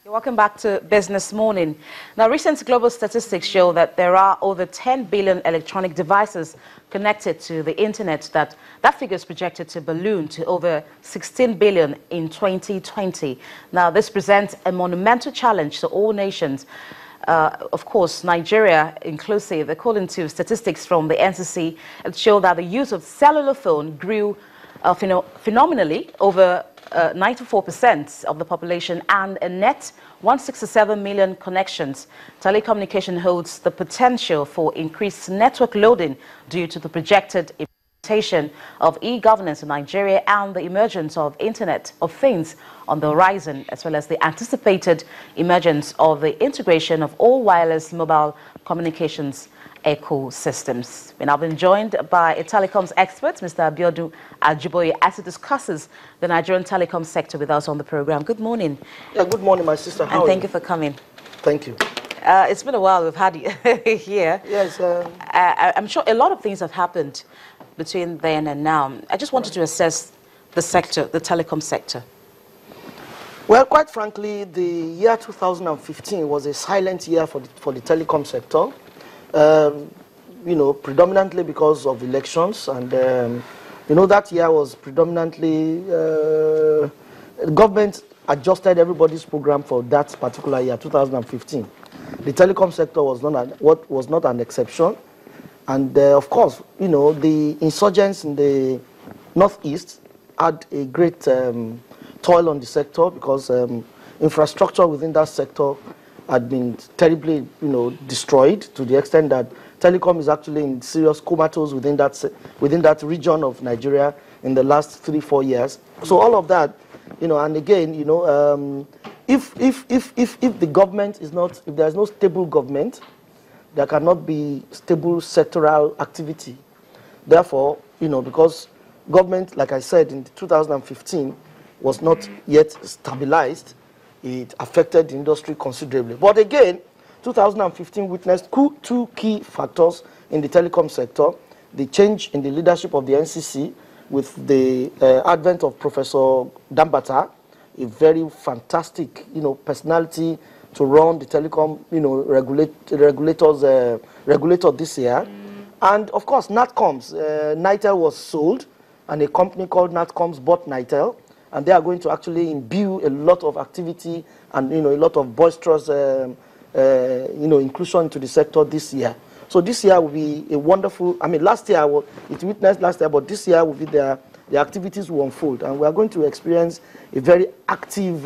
Welcome back to Business Morning. Now, recent global statistics show that there are over 10 billion electronic devices connected to the internet. That figure is projected to balloon to over 16 billion in 2020. Now, this presents a monumental challenge to all nations. Of course, Nigeria inclusive. According to statistics from the NCC, it showed that the use of cellular phone grew phenomenally over 94% of the population and a net 167 million connections. Telecommunication holds the potential for increased network loading due to the projected implementation of e-governance in Nigeria and the emergence of Internet of Things on the horizon, as well as the anticipated emergence of the integration of all wireless mobile communications ecosystems. We've now been joined by a telecoms expert, Mr. Abiodun Ajiboye, as he discusses the Nigerian telecom sector with us on the program. Good morning. Yeah, good morning, my sister. And thank you for coming. Thank you. It's been a while we've had you here. Yes. I'm sure a lot of things have happened between then and now. I just wanted to assess the sector, the telecom sector. Well, quite frankly, the year 2015 was a silent year for the telecom sector. Predominantly because of elections, and that year was predominantly government adjusted everybody's program for that particular year, 2015. The telecom sector was not an exception, and of course, the insurgents in the northeast had a great toll on the sector because infrastructure within that sector had been terribly, destroyed to the extent that telecom is actually in serious comatose within that region of Nigeria in the last 3-4 years. So all of that, and again, if the government is not, if there is no stable government, there cannot be stable sectoral activity. Therefore, because government, like I said, in 2015 was not yet stabilized, it affected the industry considerably. But again, 2015 witnessed two key factors in the telecom sector: the change in the leadership of the NCC with the advent of Professor Dambata, a very fantastic, personality to run the telecom, regulator this year, and of course Natcoms. Nitel was sold, and a company called Natcoms bought Nitel. And they are going to actually imbue a lot of activity and a lot of boisterous inclusion into the sector this year. So this year will be a wonderful. I mean, last year it witnessed last year, but this year will be the activities will unfold, and we are going to experience a very active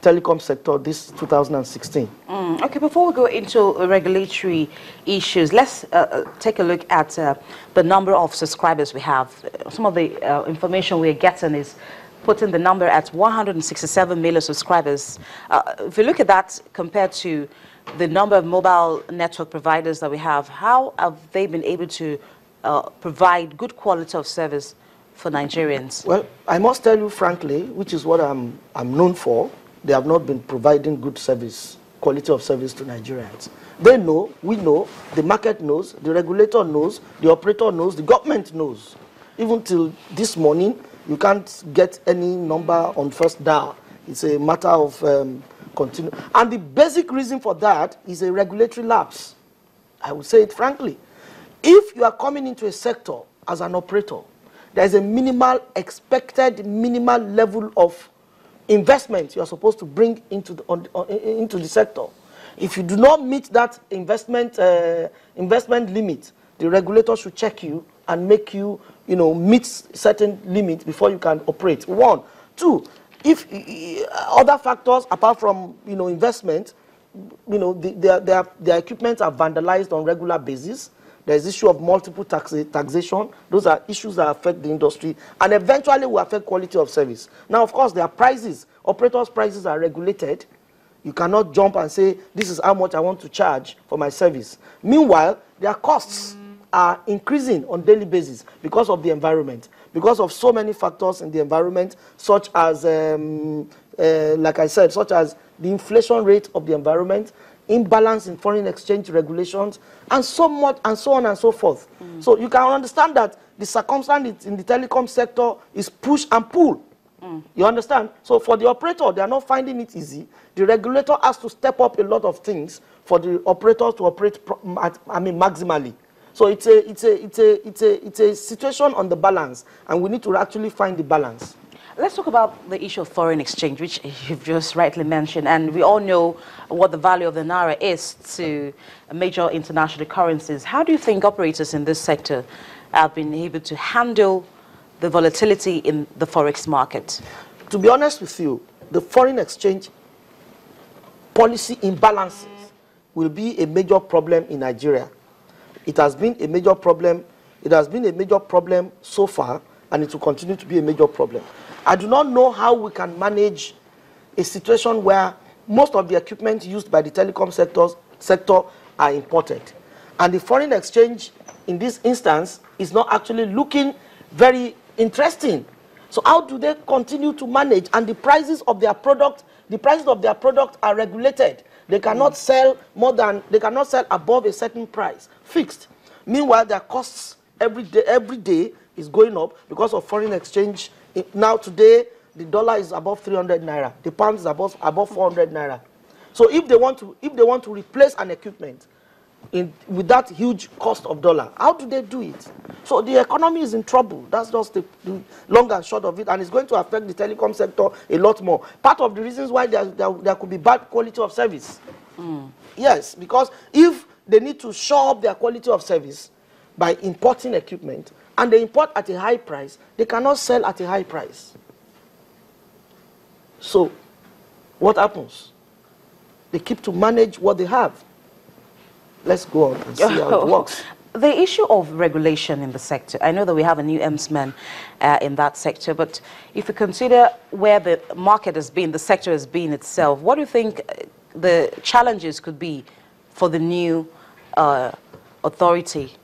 telecom sector this 2016. Okay, before we go into regulatory issues, let's take a look at the number of subscribers we have. Some of the information we're getting is putting the number at 167 million subscribers. If you look at that compared to the number of mobile network providers that we have, how have they been able to provide good quality of service for Nigerians? Well, I must tell you frankly, which is what I'm known for, they have not been providing good service, quality of service to Nigerians. They know, we know, the market knows, the regulator knows, the operator knows, the government knows. Even till this morning, you can't get any number on first dial. It's a matter of continue. And the basic reason for that is a regulatory lapse. I will say it frankly. If you are coming into a sector as an operator, there is a expected minimal level of investment you are supposed to bring into the sector. If you do not meet that investment limit, the regulator should check you and make you, meet certain limits before you can operate. 1. 2, if other factors apart from, investment, their equipment are vandalized on regular basis. There's issue of multiple taxation. Those are issues that affect the industry and eventually will affect quality of service. Now, of course, there are prices. Operators' prices are regulated. You cannot jump and say, this is how much I want to charge for my service. Meanwhile, their costs are increasing on a daily basis because of the environment, because of so many factors in the environment, such as, like I said, such as the inflation rate of the environment, imbalance in foreign exchange regulations, and so much, and so on and so forth. So you can understand that the circumstance in the telecom sector is push and pull. You understand? So for the operator, they are not finding it easy. The regulator has to step up a lot of things for the operators to operate, maximally. So it's a situation on the balance, and we need to actually find the balance. Let's talk about the issue of foreign exchange, which you've just rightly mentioned, and we all know what the value of the naira is to major international currencies. How do you think operators in this sector have been able to handle the volatility in the forex market? To be honest with you, the foreign exchange policy imbalances will be a major problem in Nigeria. It has been a major problem. It has been a major problem so far, and it will continue to be a major problem. I do not know how we can manage a situation where most of the equipment used by the telecom sector are imported. And the foreign exchange in this instance is not actually looking very interesting. So how do they continue to manage? And the prices of their product, are regulated. They cannot sell they cannot sell above a certain price, fixed. Meanwhile, their costs every day is going up because of foreign exchange. Now today, the dollar is above 300 naira. The pound is above 400 naira. So if they want to replace an equipment with that huge cost of dollar, how do they do it? So the economy is in trouble. That's just the long and short of it, and it's going to affect the telecom sector a lot more. Part of the reasons why there could be bad quality of service. Yes, because if they need to show up their quality of service by importing equipment, and they import at a high price, they cannot sell at a high price. So what happens? They keep to manage what they have. Let's go on and see how it works. The issue of regulation in the sector, I know that we have a new MSman in that sector, but if you consider where the market has been, the sector has been itself, what do you think the challenges could be for the new authority?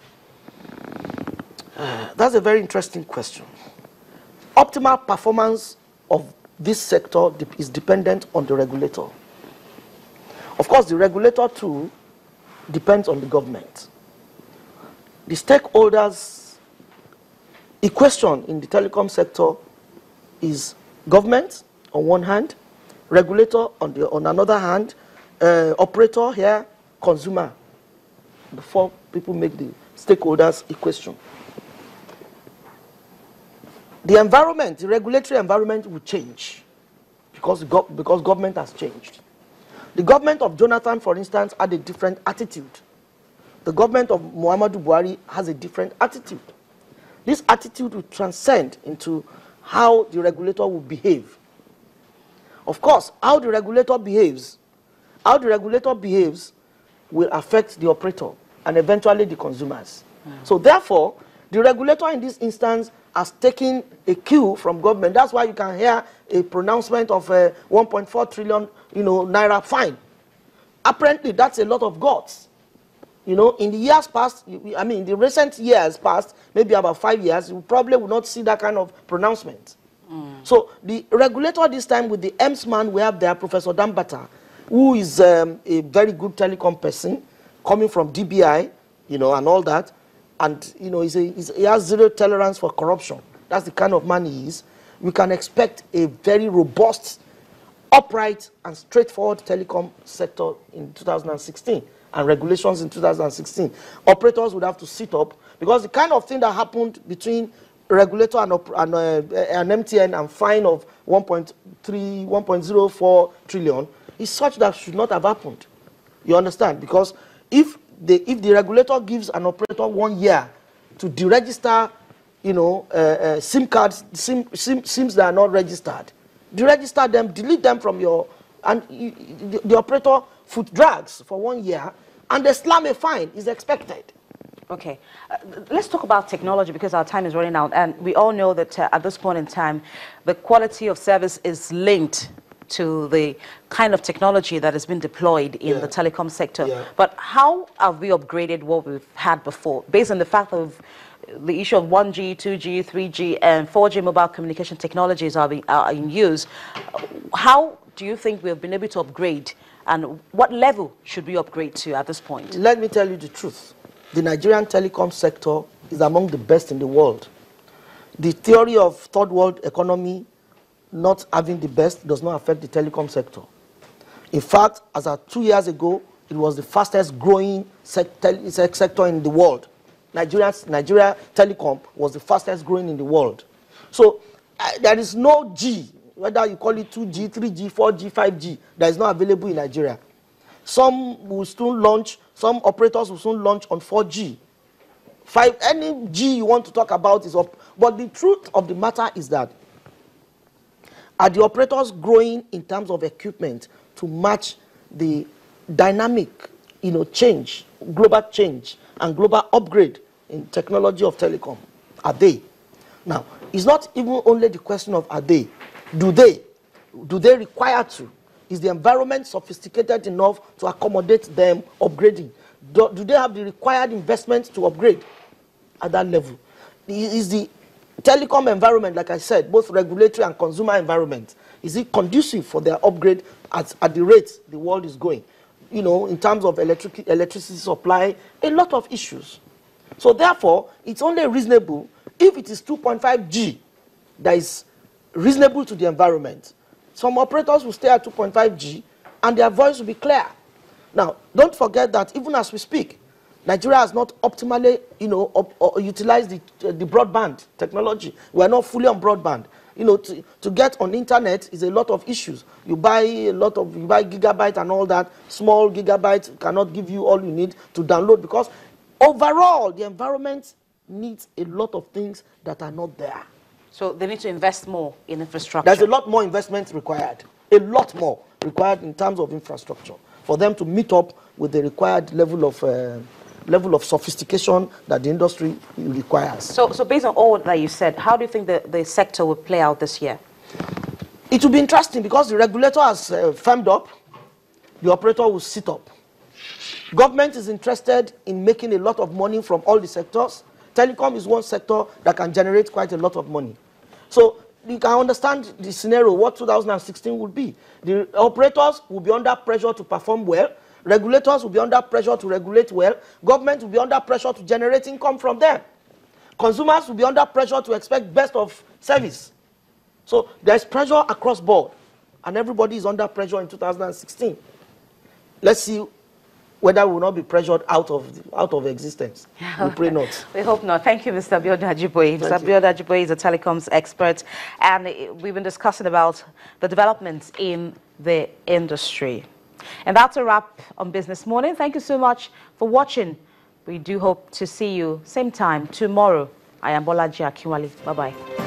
That's a very interesting question. Optimal performance of this sector is dependent on the regulator. Of course, the regulator too depends on the government. The stakeholders' equation in the telecom sector is government on one hand, regulator on another hand, operator here, consumer. The four people make the stakeholders' equation. The environment, the regulatory environment will change because government has changed. The government of Jonathan, for instance, had a different attitude. The government of Muhammadu Buhari has a different attitude. This attitude will transcend into how the regulator will behave. Of course, how the regulator behaves will affect the operator and eventually the consumers. So therefore, the regulator in this instance has taken a cue from government. That's why you can hear a pronouncement of 1.4 trillion, naira fine. Apparently, that's a lot of guts. In the years past, in the recent years past, maybe about 5 years, you probably will not see that kind of pronouncement. So the regulator this time with the MSman, we have there Professor Dambata, who is a very good telecom person, coming from DBI, and all that. And, he has zero tolerance for corruption. That's the kind of man he is. We can expect a very robust, upright, and straightforward telecom sector in 2016 and regulations in 2016. Operators would have to sit up because the kind of thing that happened between regulator and MTN and fine of 1.04 trillion is such that should not have happened. You understand? Because if the regulator gives an operator 1 year to deregister, SIM cards, SIMs that are not registered, deregister them, delete them from and the operator foot drags for 1 year, and the slam a fine is expected. Okay, let's talk about technology because our time is running out, and we all know that at this point in time, the quality of service is linked to the kind of technology that has been deployed in the telecom sector. But how have we upgraded what we've had before, based on the fact of the issue of 1G, 2G, 3G, and 4G mobile communication technologies are in use? How do you think we've been able to upgrade, and what level should we upgrade to at this point? Let me tell you the truth. The Nigerian telecom sector is among the best in the world. The theory of third world economy not having the best does not affect the telecom sector. In fact, as of 2 years ago, it was the fastest growing sector in the world. Nigeria Telecom was the fastest growing in the world. So there is no G, whether you call it 2G, 3G, 4G, 5G, that is not available in Nigeria. Some will soon launch, some operators will soon launch on 4G. Any G you want to talk about is up. But the truth of the matter is that are the operators growing in terms of equipment to match the dynamic, change, global change, and global upgrade in technology of telecom? Are they? Now, it's not even only the question of are they. Do they require to? Is the environment sophisticated enough to accommodate them upgrading? Do they have the required investment to upgrade at that level? Is the telecom environment, like I said, both regulatory and consumer environment, is it conducive for their upgrade at the rate the world is going? In terms of electricity supply, a lot of issues. So therefore, it's only reasonable if it is 2.5G that is reasonable to the environment. Some operators will stay at 2.5G and their voice will be clear. Now, don't forget that even as we speak, Nigeria has not optimally, utilized the broadband technology. We are not fully on broadband. To get on internet is a lot of issues. You buy gigabyte and all that. Small gigabyte cannot give you all you need to download, because overall the environment needs a lot of things that are not there. So they need to invest more in infrastructure. There's a lot more investment required. A lot more required in terms of infrastructure for them to meet up with the required level of sophistication that the industry requires. So based on all that you said, how do you think the sector will play out this year? It will be interesting because the regulator has firmed up. The operator will sit up. Government is interested in making a lot of money from all the sectors. Telecom is one sector that can generate quite a lot of money. So you can understand the scenario, what 2016 will be. The operators will be under pressure to perform well. Regulators will be under pressure to regulate well. Government will be under pressure to generate income from them. Consumers will be under pressure to expect best of service. So there's pressure across board, and everybody is under pressure in 2016. Let's see whether we will not be pressured out of existence. We pray not. We hope not. Thank you, Mr. Abiodun Ajiboye. Mr. Abiodun Ajiboye is a telecoms expert, and we've been discussing about the developments in the industry. And that's a wrap on Business Morning. Thank you so much for watching. We do hope to see you same time tomorrow. I am Bolaji Akinwale. Bye-bye.